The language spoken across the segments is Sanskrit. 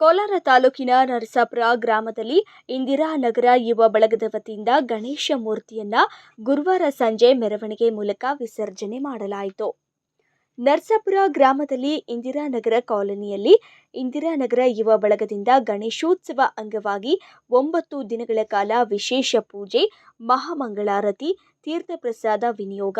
ಕೋಲಾರ ತಾಲೂಕಿನ ನರಸಾಪುರ ಗ್ರಾಮದಲ್ಲಿ ಇಂದಿರಾನಗರ ಯುವ ಬಳಗದ ವತಿಯಿಂದ ಗಣೇಶ ಮೂರ್ತಿಯನ್ನ ಗುರುವಾರ ಸಂಜೆ ಮೆರವಣಿಗೆ ಮೂಲಕ ವಿಸರ್ಜನೆ ಮಾಡಲಾಯಿತು. ನರಸಾಪುರ ಗ್ರಾಮದಲ್ಲಿ ಇಂದಿರಾನಗರ ಕಾಲೋನಿಯಲ್ಲಿ ಇಂದಿರಾನಗರ ಯುವ ಬಳಗದಿಂದ ಗಣೇಶೋತ್ಸವ ಅಂಗವಾಗಿ 9 ದಿನಗಳ ಕಾಲ ವಿಶೇಷ ಪೂಜೆ, ಮಹಾಮಂಗಳಾರತಿ, ತೀರ್ಥಪ್ರಸಾದ ವಿನಿಯೋಗ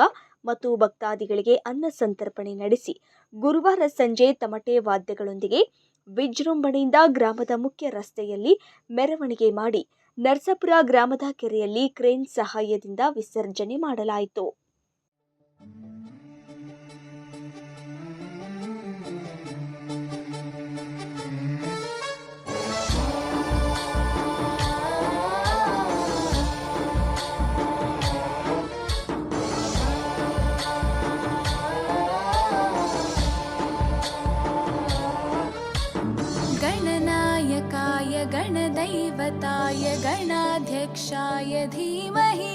ಮತ್ತು ಭಕ್ತಾದಿಗಳಿಗೆ ಅನ್ನ ಸಂತರ್ಪಣೆ ನಡೆಸಿ ಗುರುವಾರ ಸಂಜೆ ತಮಟೆ ವಾದ್ಯಗಳೊಂದಿಗೆ ವಿಜೃಂಭಣೆಯಿಂದ ಗ್ರಾಮದ ಮುಖ್ಯ ರಸ್ತೆಯಲ್ಲಿ ಮೆರವಣಿಗೆ ಮಾಡಿ ನರಸಾಪುರ ಗ್ರಾಮದ ಕೆರೆಯಲ್ಲಿ ಕ್ರೇನ್ ಸಹಾಯದಿಂದ ವಿಸರ್ಜನೆ ಮಾಡಲಾಯಿತು. गणनायकाय गणदैवताय गणाध्यक्षाय धीमहि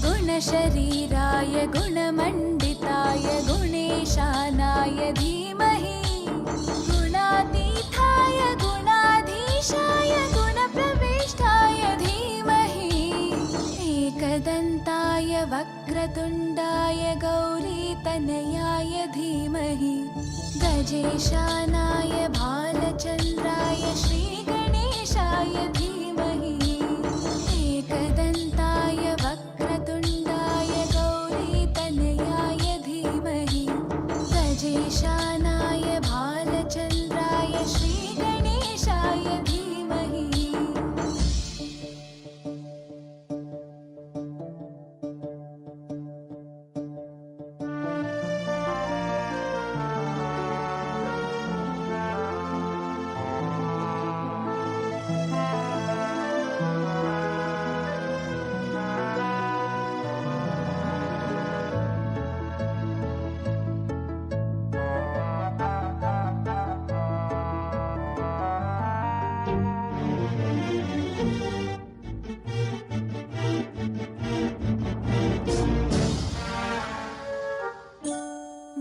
गुणशरीराय गुणमण्डिताय गुणेशानाय धीमहि गुणातीताय गुणाधीशाय गुणप्रविष्टाय धीमहि एकदन्ताय वक्रतुण्डाय गौरीतनयाय धीमहि गजेशानाय भालचन्द्राय श्रीगणेशाय धीमहि एकदन्ताय वक्रतुण्डाय गौरीतनयाय धीमहि गजेशानाय भालचन्द्राय श्रीगणेशाय धीमहि.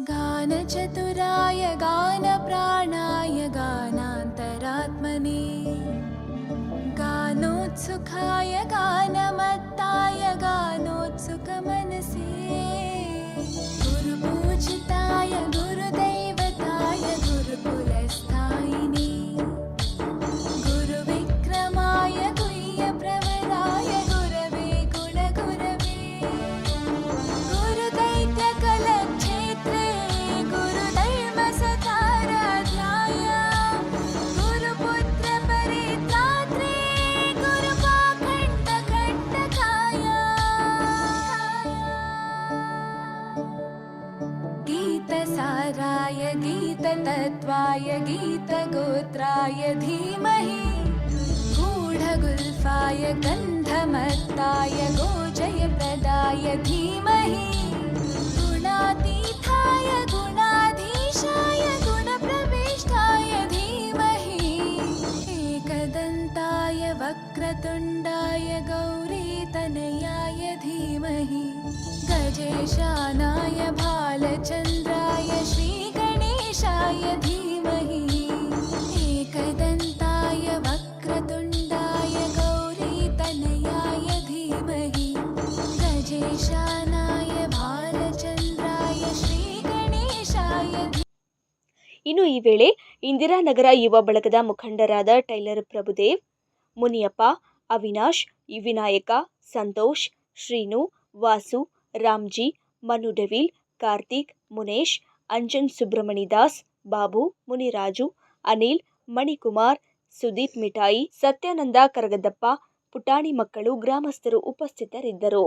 गानचतुराय गानप्राणाय गानान्तरात्मने गानोत्सुकाय गानमत्ताय गानोत्सुकमनसे गुरुपूजिताय गुरुदैवताय गुरुकुलस्थायिने गुरुविक्रमाय गुह्यप्रवराय गुरवे गुणगुरवे गुरुदैत्यकलक्षेत्रे गुरुधर्मसताराध्याय गुरुपुत्रपरित्रात्रे गुरुपाखण्डकण्टकाय गीतसाराय गीततत्त्वाय गीतगोत्राय धीमहि गूढगुल्फाय गन्धमत्ताय गोजयप्रदाय धीमहि गुणातीताय गुणाधीशाय गुणप्रविष्टाय धीमहि एकदन्ताय वक्रतुण्डाय गौरीतनयाय धीमहि गजेशानाय भालचन्द्राय श्रीगणेशाय धीमहि एकदन्ताय वक्रतुण्डाय गौरीतनयाय धीमहि गजेशानाय भालचन्द्राय श्रीगणेशाय. ಇನ್ನು ಈ ವೇಳೆ ಇಂದಿರಾನಗರ ಯುವ ಬಳಗದ ಮುಖಂಡರಾದ ಟೈಲರ್ ಪ್ರಭುದೇವ್, ಮುನಿಯಪ್ಪ, ಅವಿನಾಶ್, ವಿನಾಯಕ, ಸಂತೋಷ್, ಶ್ರೀನು, ವಾಸು, ರಾಮ್ಜಿ, ಮನು ಡೆವಿಲ್, ಕಾರ್ತಿಕ್, ಮುನೇಶ್, ಅಂಜನ್ ಸುಬ್ರಮಣಿದಾಸ್, ಬಾಬು, ಮುನಿರಾಜು, ಅನಿಲ್, ಮಣಿಕುಮಾರ್, ಸುದೀಪ್ ಮಿಠಾಯಿ, ಸತ್ಯಾನಂದ ಕರಗದಪ್ಪ, ಪುಟಾಣಿ ಮಕ್ಕಳು ಗ್ರಾಮಸ್ಥರು ಉಪಸ್ಥಿತರಿದ್ದರು.